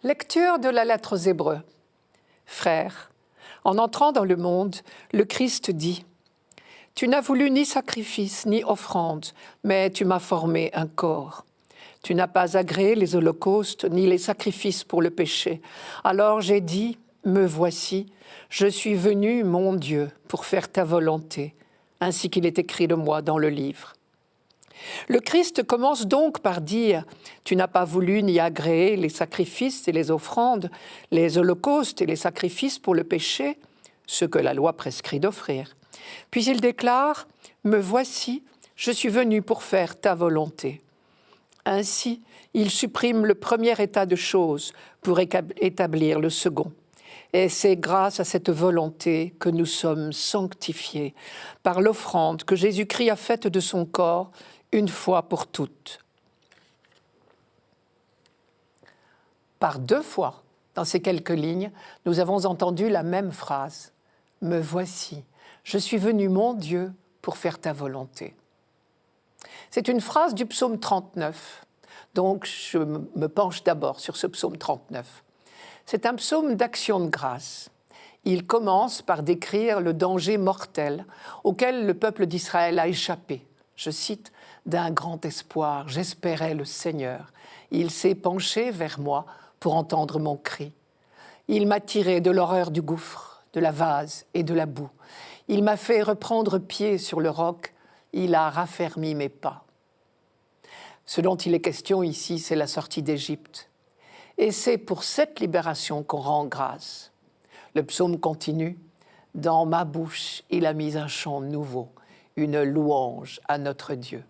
Lecture de la lettre aux Hébreux. Frères, en entrant dans le monde, le Christ dit « Tu n'as voulu ni sacrifice ni offrande, mais tu m'as formé un corps. Tu n'as pas agréé les holocaustes ni les sacrifices pour le péché. Alors j'ai dit « Me voici, je suis venu, mon Dieu, pour faire ta volonté, ainsi qu'il est écrit de moi dans le livre. » Le Christ commence donc par dire « Tu n'as pas voulu ni agréer les sacrifices et les offrandes, les holocaustes et les sacrifices pour le péché, ce que la loi prescrit d'offrir. » Puis il déclare « Me voici, je suis venu pour faire ta volonté. » Ainsi, il supprime le premier état de choses pour établir le second. Et c'est grâce à cette volonté que nous sommes sanctifiés par l'offrande que Jésus-Christ a faite de son corps une fois pour toutes. Par 2 fois, dans ces quelques lignes, nous avons entendu la même phrase. « Me voici, je suis venu, mon Dieu, pour faire ta volonté. » C'est une phrase du psaume 39. Donc, je me penche d'abord sur ce psaume 39. C'est un psaume d'action de grâce. Il commence par décrire le danger mortel auquel le peuple d'Israël a échappé. Je cite, « D'un grand espoir, j'espérais le Seigneur. Il s'est penché vers moi pour entendre mon cri. Il m'a tiré de l'horreur du gouffre, de la vase et de la boue. Il m'a fait reprendre pied sur le roc. Il a raffermi mes pas. » Ce dont il est question ici, c'est la sortie d'Égypte. Et c'est pour cette libération qu'on rend grâce. Le psaume continue. « Dans ma bouche, il a mis un chant nouveau, une louange à notre Dieu. »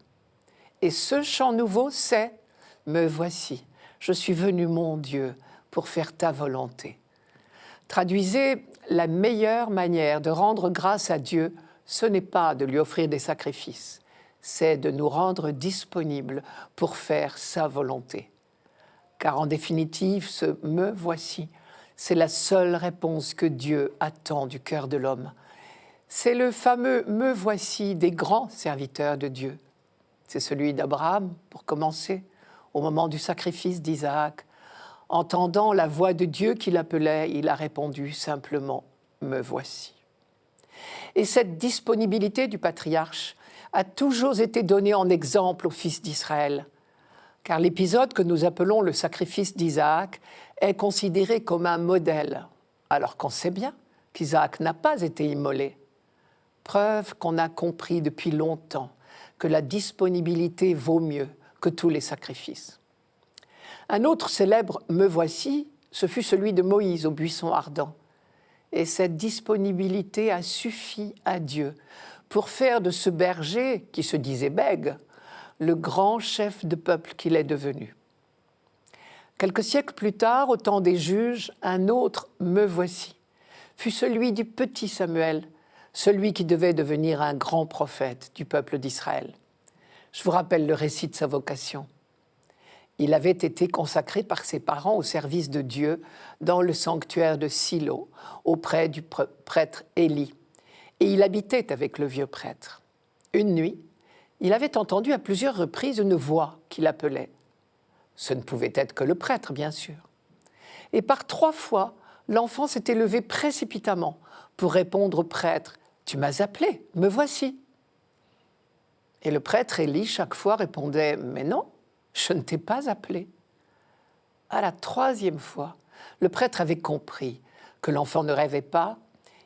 Et ce chant nouveau, c'est « Me voici, je suis venu, mon Dieu, pour faire ta volonté. » Traduisez, la meilleure manière de rendre grâce à Dieu, ce n'est pas de lui offrir des sacrifices, c'est de nous rendre disponibles pour faire sa volonté. Car en définitive, ce « me voici », c'est la seule réponse que Dieu attend du cœur de l'homme. C'est le fameux « me voici » des grands serviteurs de Dieu. C'est celui d'Abraham, pour commencer, au moment du sacrifice d'Isaac. Entendant la voix de Dieu qui l'appelait, il a répondu simplement « me voici ». Et cette disponibilité du patriarche a toujours été donnée en exemple aux fils d'Israël. Car l'épisode que nous appelons le sacrifice d'Isaac est considéré comme un modèle, alors qu'on sait bien qu'Isaac n'a pas été immolé. Preuve qu'on a compris depuis longtemps que la disponibilité vaut mieux que tous les sacrifices. Un autre célèbre « me voici », ce fut celui de Moïse au buisson ardent. Et cette disponibilité a suffi à Dieu pour faire de ce berger, qui se disait bègue, le grand chef de peuple qu'il est devenu. Quelques siècles plus tard, au temps des juges, un autre « me voici » fut celui du petit Samuel, celui qui devait devenir un grand prophète du peuple d'Israël. Je vous rappelle le récit de sa vocation. Il avait été consacré par ses parents au service de Dieu dans le sanctuaire de Silo, auprès du prêtre Élie. Et il habitait avec le vieux prêtre. Une nuit, il avait entendu à plusieurs reprises une voix qui l'appelait. Ce ne pouvait être que le prêtre, bien sûr. Et par 3 fois, l'enfant s'était levé précipitamment pour répondre au prêtre « Tu m'as appelé, me voici ». Et le prêtre Élie, chaque fois, répondait « Mais non, je ne t'ai pas appelé ». À la 3e fois, le prêtre avait compris que l'enfant ne rêvait pas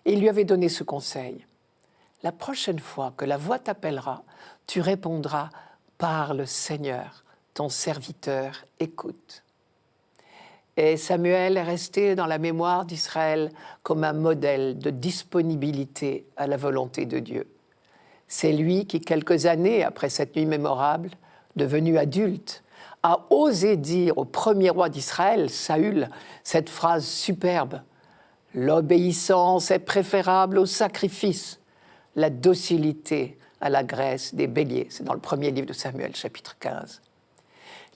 et il lui avait donné ce conseil. « La prochaine fois que la voix t'appellera, tu répondras « Parle, Seigneur, ton serviteur écoute ». Et Samuel est resté dans la mémoire d'Israël comme un modèle de disponibilité à la volonté de Dieu. C'est lui qui, quelques années après cette nuit mémorable, devenu adulte, a osé dire au premier roi d'Israël, Saül, cette phrase superbe « L'obéissance est préférable au sacrifice, la docilité à la graisse des béliers ». C'est dans le premier livre de Samuel, chapitre 15.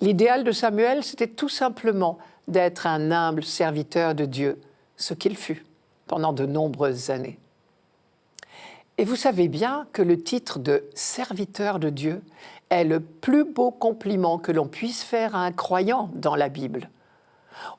L'idéal de Samuel, c'était tout simplement d'être un humble serviteur de Dieu, ce qu'il fut pendant de nombreuses années. Et vous savez bien que le titre de serviteur de Dieu est le plus beau compliment que l'on puisse faire à un croyant dans la Bible.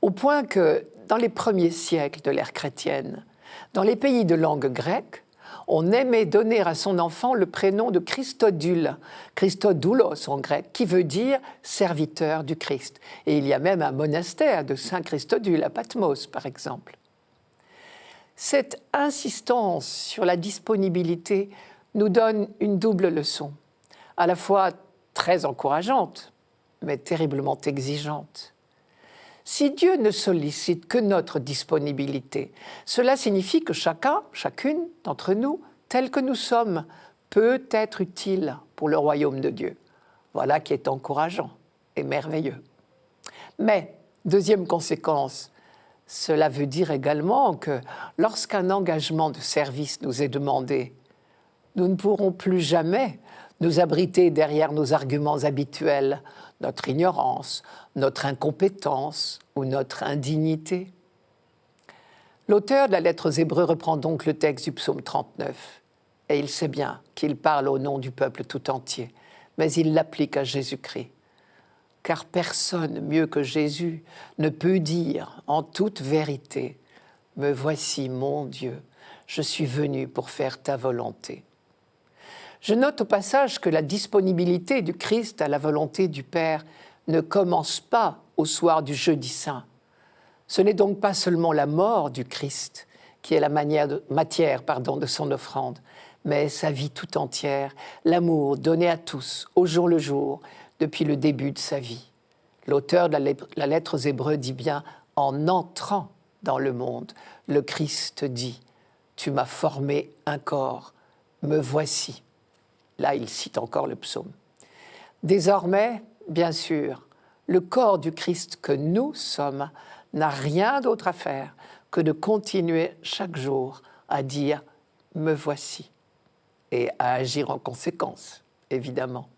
Au point que, dans les premiers siècles de l'ère chrétienne, dans les pays de langue grecque, on aimait donner à son enfant le prénom de Christodule, Christodoulos en grec, qui veut dire serviteur du Christ. Et il y a même un monastère de Saint Christodule à Patmos, par exemple. Cette insistance sur la disponibilité nous donne une double leçon, à la fois très encourageante, mais terriblement exigeante. Si Dieu ne sollicite que notre disponibilité, cela signifie que chacune d'entre nous, tel que nous sommes, peut être utile pour le royaume de Dieu. Voilà qui est encourageant et merveilleux. Mais, deuxième conséquence, cela veut dire également que lorsqu'un engagement de service nous est demandé, nous ne pourrons plus jamais nous abriter derrière nos arguments habituels, notre ignorance, notre incompétence ou notre indignité. L'auteur de la lettre aux Hébreux reprend donc le texte du psaume 39, et il sait bien qu'il parle au nom du peuple tout entier, mais il l'applique à Jésus-Christ. Car personne mieux que Jésus ne peut dire en toute vérité « Me voici, mon Dieu, je suis venu pour faire ta volonté ». Je note au passage que la disponibilité du Christ à la volonté du Père ne commence pas au soir du jeudi saint. Ce n'est donc pas seulement la mort du Christ qui est la matière de son offrande, mais sa vie tout entière, l'amour donné à tous, au jour le jour, depuis le début de sa vie. L'auteur de la lettre aux Hébreux dit bien « En entrant dans le monde, le Christ dit « Tu m'as formé un corps, me voici ». Là, il cite encore le psaume. Désormais, bien sûr, le corps du Christ que nous sommes n'a rien d'autre à faire que de continuer chaque jour à dire « Me voici » et à agir en conséquence, évidemment.